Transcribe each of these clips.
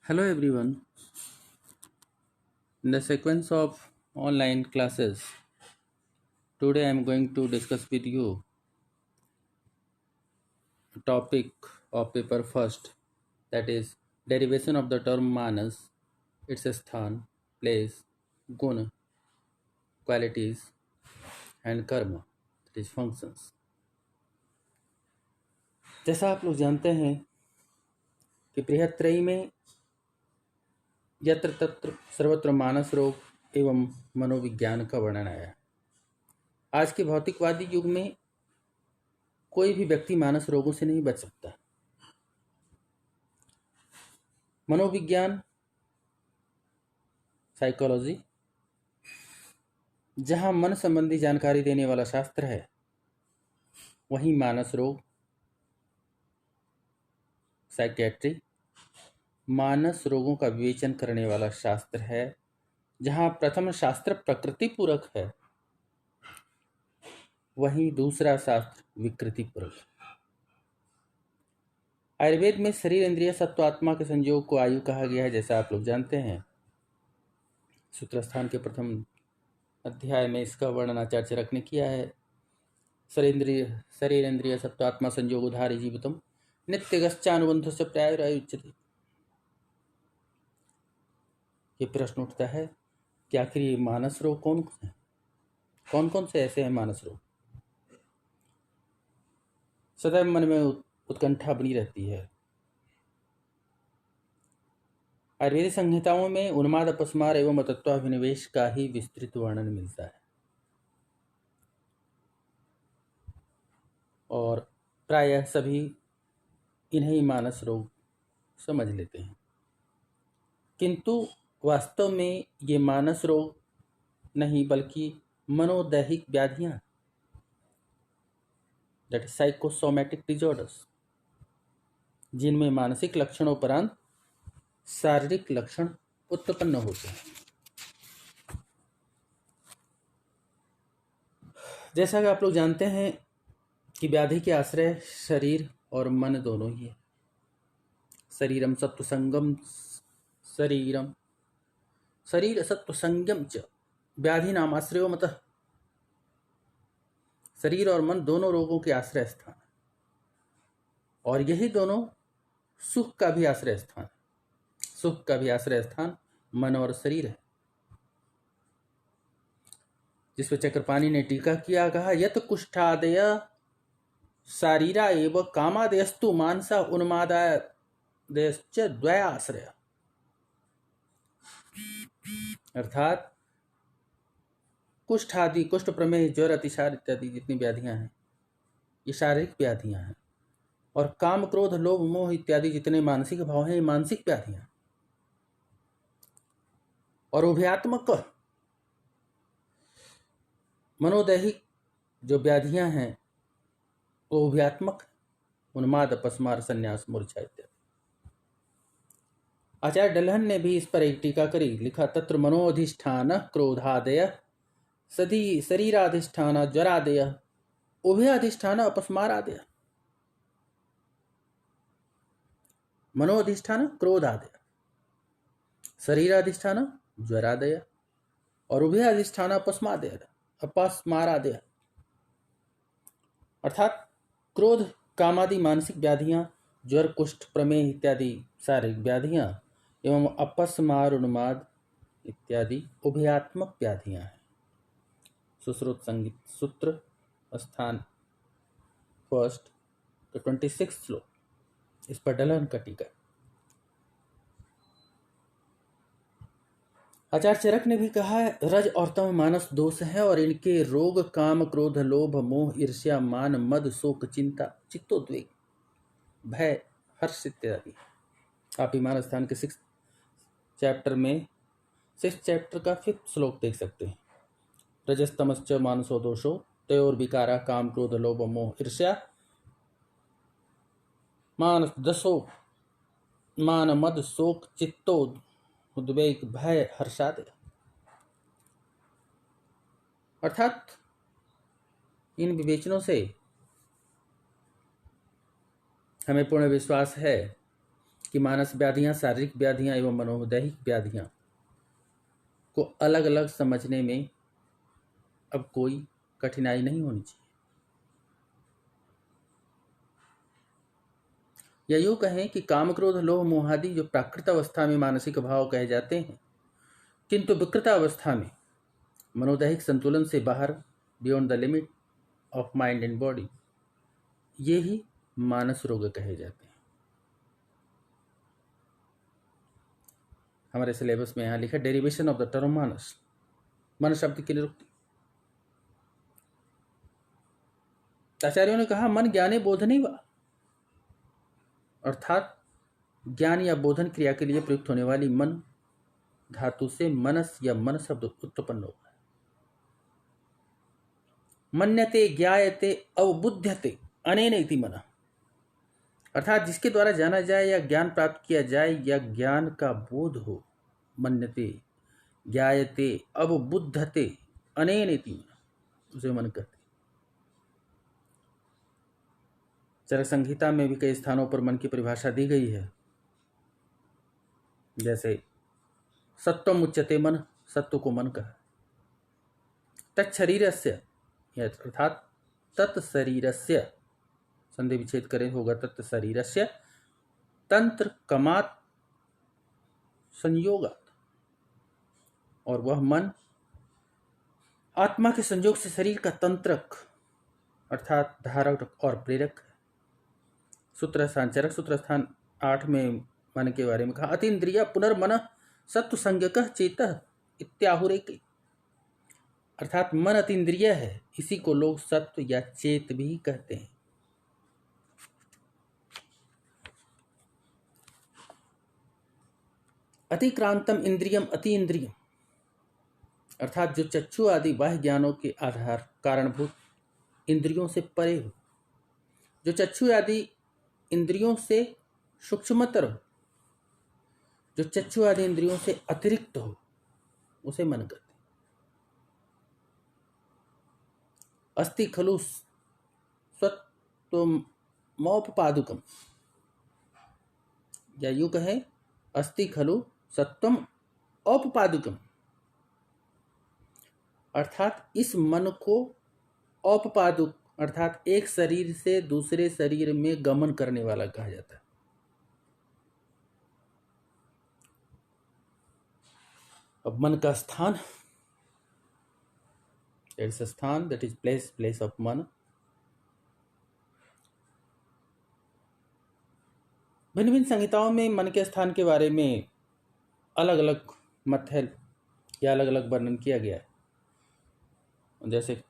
Hello everyone. In the sequence of online classes, today I am going to discuss with you a topic of paper first, that is derivation of the term manas, its sthan, place, guna, qualities and karma, that is functions. जैसा आप लोग जानते हैं कि बृहत्त्रयी में यत्र तत्र सर्वत्र मानस रोग एवं मनोविज्ञान का वर्णन आया है। आज के भौतिकवादी युग में कोई भी व्यक्ति मानस रोगों से नहीं बच सकता। मनोविज्ञान, साइकोलॉजी, जहाँ मन संबंधी जानकारी देने वाला शास्त्र है, वहीं मानस रोग, साइकेट्री, मानस रोगों का विवेचन करने वाला शास्त्र है। जहाँ प्रथम शास्त्र प्रकृति पूरक है, वहीं दूसरा शास्त्र विकृति पूरक है। आयुर्वेद में शरीर, इंद्रिय, सत्व, आत्मा के संयोग को आयु कहा गया है, जैसा आप लोग जानते हैं। सूत्रस्थान के प्रथम अध्याय में इसका वर्णन आचार्य चरक ने किया है। शरीर इंद्रिय सत्वात्मा संयोग उधारी जीवितम नित्यगश्चानुबंध से प्रायुरायु उच्यते। ये प्रश्न उठता है कि आखिर ये मानस रोग कौन कौन से ऐसे हैं मानस रोग? सदैव मन में उत्कंठा बनी रहती है। आयुर्वेदिक संहिताओं में उन्माद, अपस्मार एवं तत्वाभिनिवेश का ही विस्तृत वर्णन मिलता है और प्रायः सभी इन्हें मानस रोग समझ लेते हैं, किंतु वास्तव में ये मानस रोग नहीं बल्कि मनोदैहिक व्याधियां, दैट साइकोसोमैटिक डिजॉर्डर्स, जिनमें मानसिक लक्षणों उपरांत शारीरिक लक्षण उत्पन्न होते हैं। जैसा कि आप लोग जानते हैं कि व्याधि के आश्रय शरीर और मन दोनों ही है। शरीरम सत्व संगम शरीर सत्व संगम च व्याधि नाम आश्रयो मतः। शरीर और मन दोनों रोगों के आश्रय स्थान, और यही दोनों सुख का भी आश्रय स्थान। सुख का भी आश्रय स्थान मन और शरीर है, जिस पर चक्रपाणी ने टीका किया, कहा यत कुष्ठादय शारीरा एव कामादयस्तु मानसा उन्मादादयश्च द्वयाश्रय। अर्थात कुष्ठ आदि, कुष्ठ, प्रमेह, ज्वर, अतिसार इत्यादि जितनी व्याधियां हैं, ये शारीरिक व्याधियां हैं, और काम, क्रोध, लोभ, मोह इत्यादि जितने मानसिक भाव हैं, ये मानसिक व्याधियां हैं। और उभयात्मक मनोदैहिक जो व्याधियां हैं वो उभयात्मक, उन्माद, अपस्मार, संन्यास, मूर्छा इत्यादि। आचार्य डलहन ने भी इस पर एक टीका करी, लिखा तत्र मनोधिष्ठान क्रोधादय सदी शरीराधिष्ठान ज्वरादय उभयाधिष्ठान अपस्मारादय। मनोधिष्ठान क्रोधादय, शरीराधिष्ठान ज्वरादय और उभयाधिष्ठान अपस्मारादय। अर्थात क्रोध, कामादि मानसिक व्याधियां, ज्वर, कुष्ठ, प्रमेह इत्यादि शारीरिक व्याधियां एवं अपस्मार, उन्माद इत्यादि उभयात्मक व्याधियां हैं। सुश्रुत संगीत सूत्र स्थान फर्स्ट 26 श्लोक, इस पर डलन का टीका। आचार्य चरक ने भी कहा है, रज और तम मानस दोष है और इनके रोग काम, क्रोध, लोभ, मोह, ईर्ष्या, मान, मद, शोक, चिंता, चित्तोद्वेग, भय, हर्ष इत्यादि। आप ईमान स्थान के 6 चैप्टर का 5th श्लोक देख सकते हैं। रजस्तमश्च मानसो दोषो तयोर विकारा काम, क्रोध, लोभ, मोह, ईर्ष्या, मान दशो मान, मद, शोक, चित्तो उद्वेग, भय, हर्षादि। अर्थात इन विवेचनों से हमें पूर्ण विश्वास है कि मानस व्याधियां, शारीरिक व्याधियां एवं मनोदैहिक व्याधियां को अलग अलग समझने में अब कोई कठिनाई नहीं होनी चाहिए। या यूँ कहें कि काम, क्रोध, लोभ, मोह आदि जो प्राकृत अवस्था में मानसिक भाव कहे जाते हैं, किंतु विकृत अवस्था में मनोदैहिक संतुलन से बाहर, beyond the limit of mind and body, ये ही मानस रोग कहे जाते हैं। हमारे सिलेबस में यहाँ लिखा डेरिवेशन ऑफ द टर्म मानस, मन शब्द की निरुक्ति। आचार्यों ने कहा मन ज्ञाने बोधने वा, अर्थात ज्ञान या बोधन क्रिया के लिए प्रयुक्त होने वाली मन धातु से मनस या मन शब्द उत्पन्न होगा। मन्यते, ज्ञायते, अवबुध्यते अनेन इति मन, अर्थात जिसके द्वारा जाना जाए या ज्ञान प्राप्त किया जाए या ज्ञान का बोध हो। मन्यते, ज्ञायते, अवबुद्धते अनेन इति मन, उसे मन कहते। चरक संहिता में भी कई स्थानों पर मन की परिभाषा दी गई है, जैसे सत्वम उच्यते मन, सत्व को मन कहा। तत्शरीरस्य, अर्थात तत्शरीरस्य, संधि विच्छेद करें होगा तत्शरीरस्य, तंत्र कमात संयोगात, और वह मन आत्मा के संयोग से शरीर का तंत्रक अर्थात धारक और प्रेरक है। सूत्र स्थान, चरक सूत्र स्थान 8 में मन के बारे में कहा अतीन्द्रिय पुनर्मन सत्व संज्ञक चेतः इत्याहुरेके, अर्थात मन अतीन्द्रिय है, इसी को लोग सत्व या चेत भी कहते हैं। अतिक्रांतम इंद्रियम अति इंद्रियम, अर्थात जो चक्षु आदि बाह्य ज्ञानों के आधार कारणभूत इंद्रियों से परे हो, जो चक्षु आदि इंद्रियों से सूक्ष्मतर हो, जो चक्षु आदि इंद्रियों से अतिरिक्त हो, उसे मन कहते हैं। अस्ति खलु सत्वमौपपादुकम, या यूं कहें अस्ति खलु सत्वम औपपादुकम, अर्थात इस मन को औपपादुक अर्थात एक शरीर से दूसरे शरीर में गमन करने वाला कहा जाता है। अब मन का स्थान, इट्स अ स्थान दैट इज प्लेस ऑफ मन। भिन्न भिन्न संहिताओं में मन के स्थान के बारे में अलग अलग मत है या अलग अलग वर्णन किया गया है। जैसे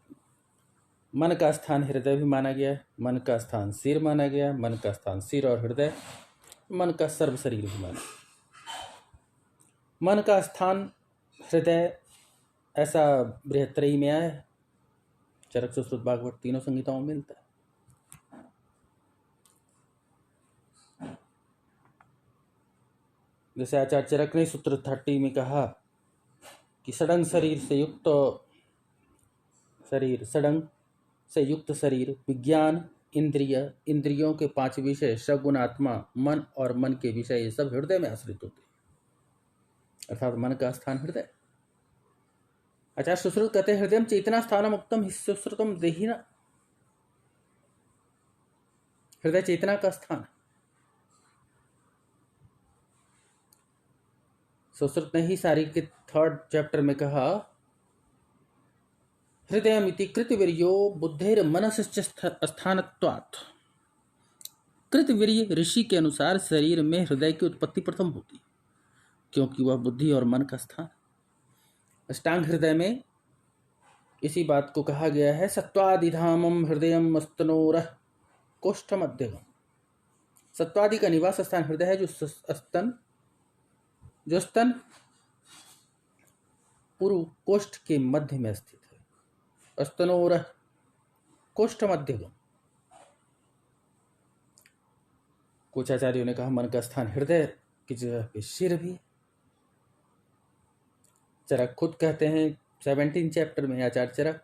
मन का स्थान हृदय भी माना गया है, मन का स्थान सिर माना गया है, मन का स्थान सिर और हृदय, मन का सर्व शरीर भी माना। मन का स्थान हृदय ऐसा बृहत्त्रयी में आया है, चरक सुश्रुत भागवत तीनों संहिताओं में मिलता है। जैसे आचार्य चरक ने सूत्र 30 में कहा कि सडंग शरीर से युक्त शरीर, सडंग से युक्त शरीर, विज्ञान, इंद्रिय, इंद्रियों के 5 विषय, सगुण आत्मा, मन और मन के विषय, ये सब हृदय में आश्रित होते हैं, अर्थात मन का स्थान हृदय। आचार्य सुश्रुत कहते हैं हृदय चेतना स्थानम उक्तम सुश्रुतम देहिना, हृदय चेतना का स्थान। सुश्रुत ने ही शारीर के 3rd चैप्टर में कहा हृदयमिति कृतवीर्यो बुद्धेर मनसश्च स्थानत्वात्, कृतवीर्य ऋषि के अनुसार शरीर में हृदय की उत्पत्ति प्रथम होती, क्योंकि वह बुद्धि और मन का स्थान। अष्टांग हृदय में इसी बात को कहा गया है सत्वादिधामम हृदयम मस्तनोरः कोष्ठमध्यगम, सत्वादि का निवास स्थान हृदय है, जो स्तन पूर्व कोष्ठ के मध्य में स्थित है। स्तनोरः कोष्ठमध्यगम। कुछ आचार्यों ने कहा मन का स्थान हृदय की जगह पे सिर भी। चरक खुद कहते हैं 17 चैप्टर में आचार्य चरक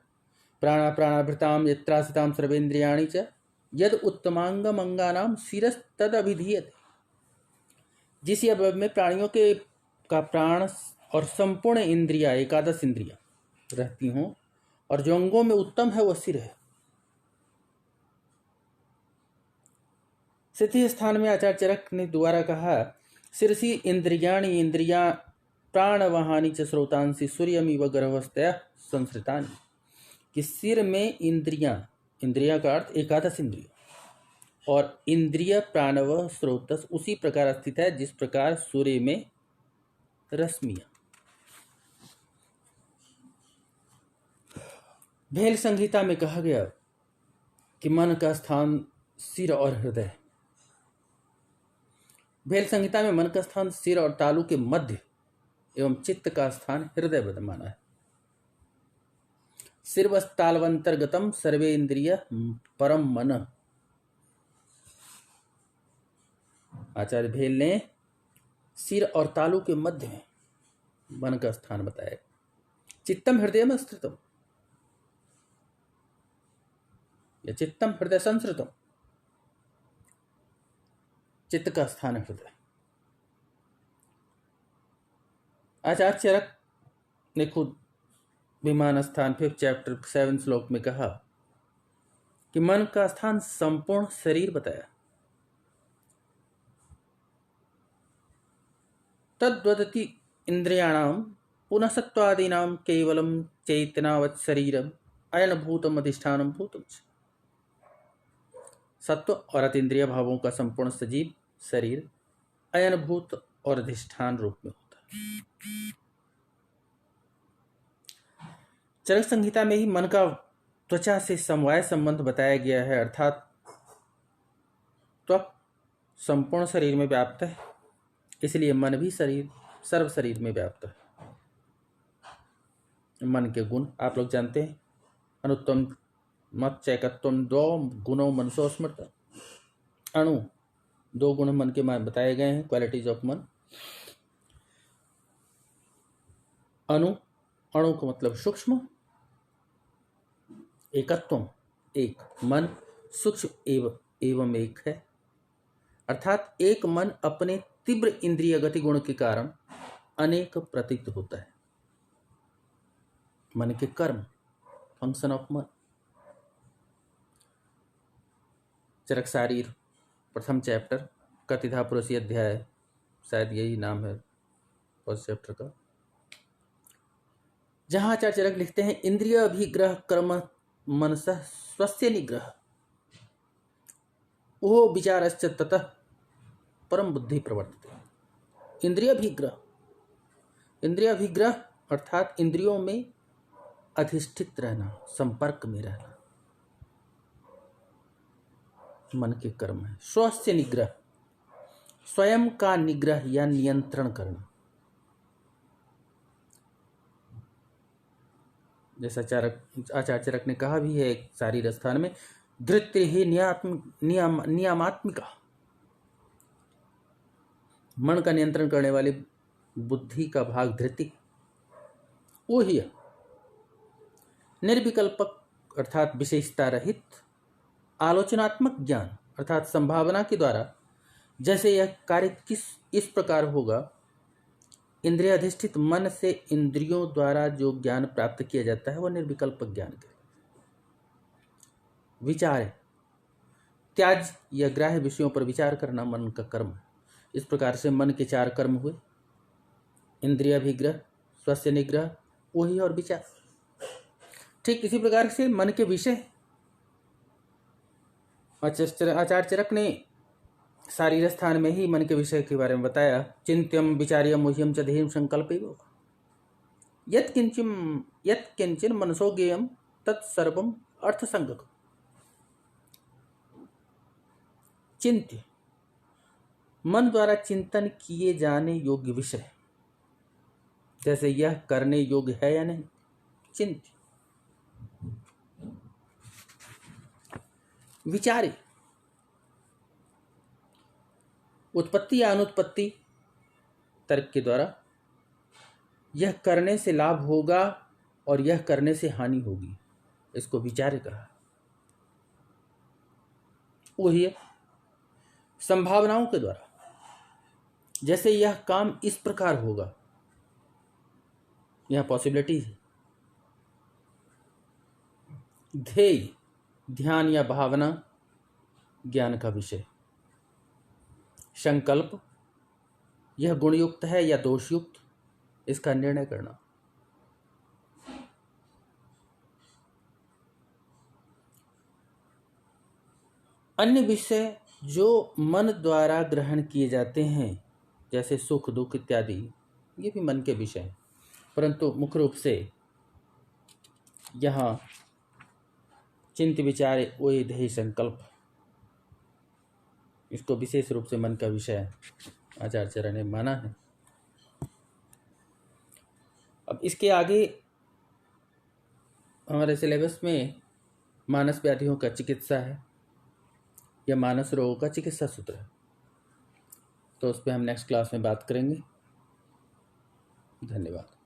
प्राणा प्राणाभृताम यत्रासिताम सर्वेन्द्रियाणि च यद उत्तमांगम अंगानाम शिरस्तद अभिधीयते, जिस अवयव में प्राणियों के का प्राण और संपूर्ण इंद्रिया, एकादश इंद्रिया रहती हों, और जो अंगों में उत्तम है वह सिर है। सिद्धि स्थान में आचार्य चरक ने द्वारा कहा, शिरसी इंद्रियाणि इंद्रिया प्राणवाहानि च स्रोतांसि सूर्यमिव गर्भस्थया संसृतानि, कि सिर में इंद्रियां, इंद्रिया का अर्थ एकादश इंद्रिय, और इंद्रिय प्राणव स्रोतस उसी प्रकार स्थित है जिस प्रकार सूर्य में रश्मियां। भेल संहिता में कहा गया कि मन का स्थान सिर और हृदय। भेल संहिता में मन का स्थान सिर और तालू के मध्य एवं चित्त का स्थान हृदय विद्यमान है। सिरवस्तालवंतर्गतम सर्वे इंद्रिय परम मन। आचार्य भेल ने सिर और तालू के मध्य में मन का स्थान बताया। चित्तम हृदय में स्थितम, या चित्तम हृदय संस्कृतम, चित्त का स्थान हृदय। आचार्य चरक ने खुद विमान स्थान 5 चैप्टर 7 श्लोक में कहा कि मन का स्थान संपूर्ण शरीर बताया। तद्वदति इंद्रियाणाम पुनः सत्वादीनाम केवलम चैतनावत् शरीरम अयन भूतम अधिष्ठानम भूतम। सत्व और अतीन्द्रिय भावों का संपूर्ण सजीव शरीर अयन भूत और अधिष्ठान रूप में होता है। चरक संहिता में ही मन का त्वचा से समवाय संबंध बताया गया है, अर्थात त्वक संपूर्ण शरीर में व्याप्त है, इसलिए मन भी सर्व शरीर में व्याप्त है। मन के गुण आप लोग जानते हैं, अनुत्तम मत चैकत्वम दो गुणों मनसो स्मृत। अणु, 2 गुण मन के बताए गए हैं, क्वालिटीज ऑफ मन। अणु, अणु का मतलब सूक्ष्म, एकत्वम एक, मन सूक्ष्म एवं एक है, अर्थात एक मन अपने तीव्र इंद्रिय गति गुण के कारण अनेक प्रतीत होता है। मन के कर्म, फंक्शन ऑफ मन। चरक शारीर प्रथम चैप्टर कतिधा पुरुषी अध्याय, शायद यही नाम है फर्स्ट चैप्टर का, जहां आचार्य चरक लिखते हैं, इंद्रिय अभिग्रह कर्म मनसः स्वस्य निग्रह वो विचारश्च ततः परम बुद्धि प्रवर्तते। इंद्रिय अभिग्रह अर्थात इंद्रियों में अधिष्ठित रहना, संपर्क में रहना, मन के कर्म है। स्वस्य निग्रह, स्वयं का निग्रह या नियंत्रण करना। जैसा आचार्य चरक ने कहा भी है एक शारीर स्थान में, धृत्य ही नियमात्मिका, मन का नियंत्रण करने वाली बुद्धि का भाग धृति, वो ही है। निर्विकल्पक अर्थात विशेषता रहित आलोचनात्मक ज्ञान, अर्थात संभावना के द्वारा जैसे यह कार्य इस प्रकार होगा, इंद्रिय अधिष्ठित मन से इंद्रियों द्वारा जो ज्ञान प्राप्त किया जाता है वह निर्विकल्पक ज्ञान है। विचार है, त्याज या ग्राह्य विषयों पर विचार करना मन का कर्म है। इस प्रकार से मन के 4 कर्म हुए, इंद्रिय अभिग्रह, स्वस्य निग्रह, वही और विचार। ठीक इसी प्रकार से मन के विषय आचार्य चरक ने शारीर स्थान में ही मन के विषय के बारे में बताया। चिंत्यम विचार्यम मुह्यम च ध्येयम संकल्पैव यत् किंचिन मनसो ज्ञेयम तत्सर्वम अर्थसंगकम्। चिंत्य, मन द्वारा चिंतन किए जाने योग्य विषय, जैसे यह करने योग्य है या नहीं, चिंत्य। विचारे, उत्पत्ति या अनुत्पत्ति तर्क के द्वारा यह करने से लाभ होगा और यह करने से हानि होगी, इसको विचार कहा। वही है संभावनाओं के द्वारा, जैसे यह काम इस प्रकार होगा, यह पॉसिबिलिटी है। ध्येय, ध्यान या भावना, ज्ञान का विषय। संकल्प, यह गुणयुक्त है या दोषयुक्त, इसका निर्णय करना। अन्य विषय जो मन द्वारा ग्रहण किए जाते हैं, जैसे सुख दुख इत्यादि, ये भी मन के विषय हैं, परंतु मुख्य रूप से यहाँ चिंत विचार ओय ध्येय संकल्प, इसको विशेष रूप से मन का विषय आचार्य ने माना है। अब इसके आगे हमारे सिलेबस में मानस व्याधियों का चिकित्सा है, या मानस रोगों का चिकित्सा सूत्र है, तो उस पर हम नेक्स्ट क्लास में बात करेंगे। धन्यवाद।